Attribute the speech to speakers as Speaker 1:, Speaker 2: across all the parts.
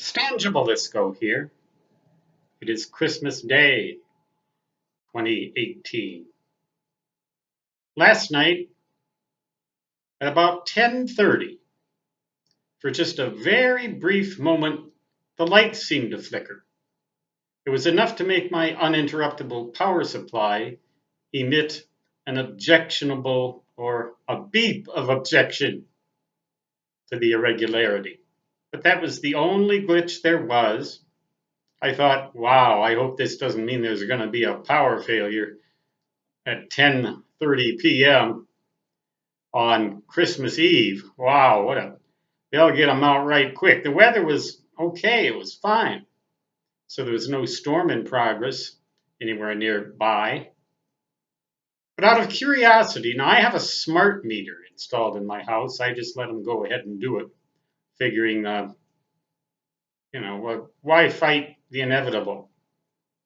Speaker 1: Stangibelisco here. It is Christmas Day, 2018. Last night, at about 10:30, for just a very brief moment, the lights seemed to flicker. It was enough to make my uninterruptible power supply emit an objectionable or a beep of objection to the irregularity. But that was the only glitch there was. I thought, wow, I hope this doesn't mean there's going to be a power failure at 10:30 p.m. on Christmas Eve. Wow, they'll get them out right quick. The weather was okay, it was fine. So there was no storm in progress anywhere nearby. But out of curiosity, now I have a smart meter installed in my house. I just let them go ahead and do it, figuring, why fight the inevitable?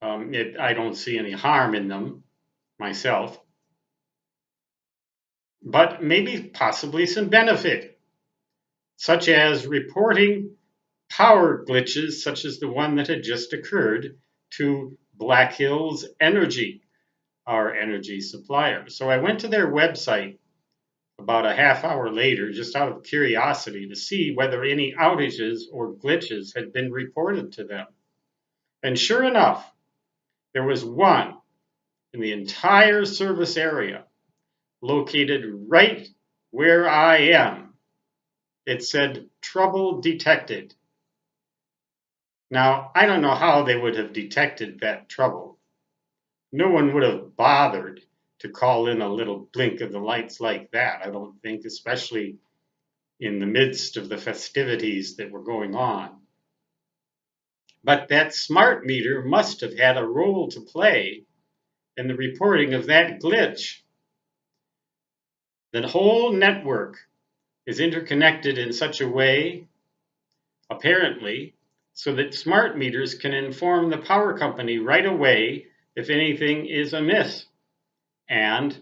Speaker 1: I don't see any harm in them myself, but maybe possibly some benefit, such as reporting power glitches such as the one that had just occurred to Black Hills Energy, our energy supplier. So I went to their website about a half hour later, just out of curiosity, to see whether any outages or glitches had been reported to them. And sure enough, there was one in the entire service area, located right where I am. It said, trouble detected. Now, I don't know how they would have detected that trouble. No one would have bothered to call in a little blink of the lights like that, I don't think, especially in the midst of the festivities that were going on. But that smart meter must have had a role to play in the reporting of that glitch. The whole network is interconnected in such a way, apparently, so that smart meters can inform the power company right away if anything is amiss, and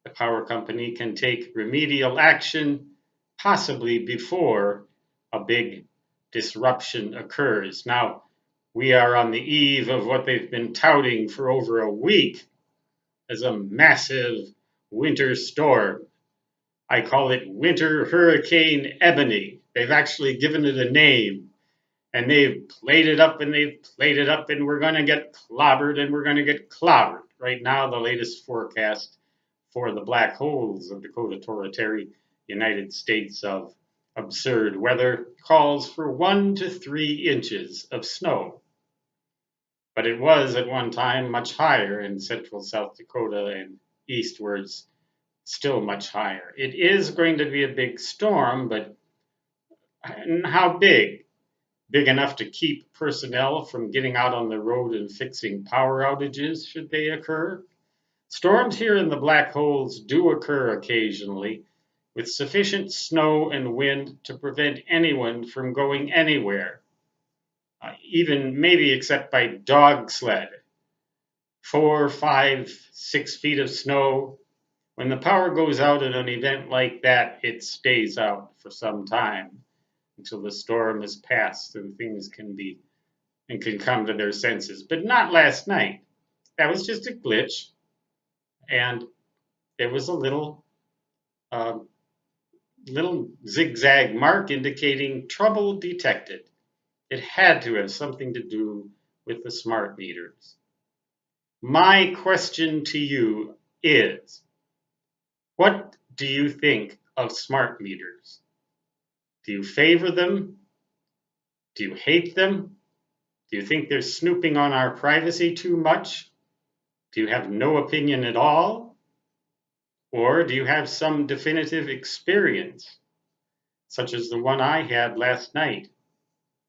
Speaker 1: the power company can take remedial action possibly before a big disruption occurs. Now, we are on the eve of what they've been touting for over a week as a massive winter storm. I call it Winter Hurricane Ebony. They've actually given it a name. And they've played it up and they've played it up, and we're going to get clobbered and we're going to get clobbered. Right now, the latest forecast for the black holes of Dakota Territory, United States of absurd weather, calls for 1 to 3 inches of snow. But it was at one time much higher in central South Dakota and eastwards, still much higher. It is going to be a big storm, but how big? Big enough to keep personnel from getting out on the road and fixing power outages should they occur. Storms here in the black holes do occur occasionally, with sufficient snow and wind to prevent anyone from going anywhere, even maybe except by dog sled. 4, 5, 6 feet of snow. When the power goes out in an event like that, it stays out for some time, until the storm has passed and things can come to their senses. But not last night. That was just a glitch, and there was a little zigzag mark indicating trouble detected. It had to have something to do with the smart meters. My question to you is, what do you think of smart meters? Do you favor them? Do you hate them? Do you think they're snooping on our privacy too much? Do you have no opinion at all? Or do you have some definitive experience, such as the one I had last night,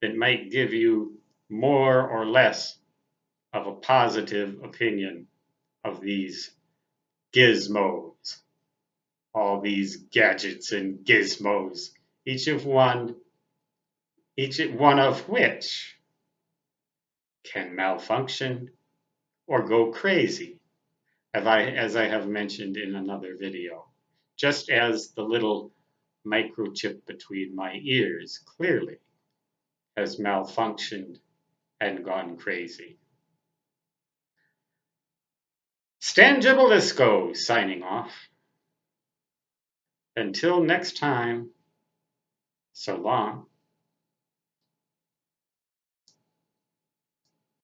Speaker 1: that might give you more or less of a positive opinion of these gizmos, all these gadgets and gizmos, each one of which can malfunction or go crazy, as I have mentioned in another video, just as the little microchip between my ears clearly has malfunctioned and gone crazy. Stan Gibelisco signing off. Until next time, so long.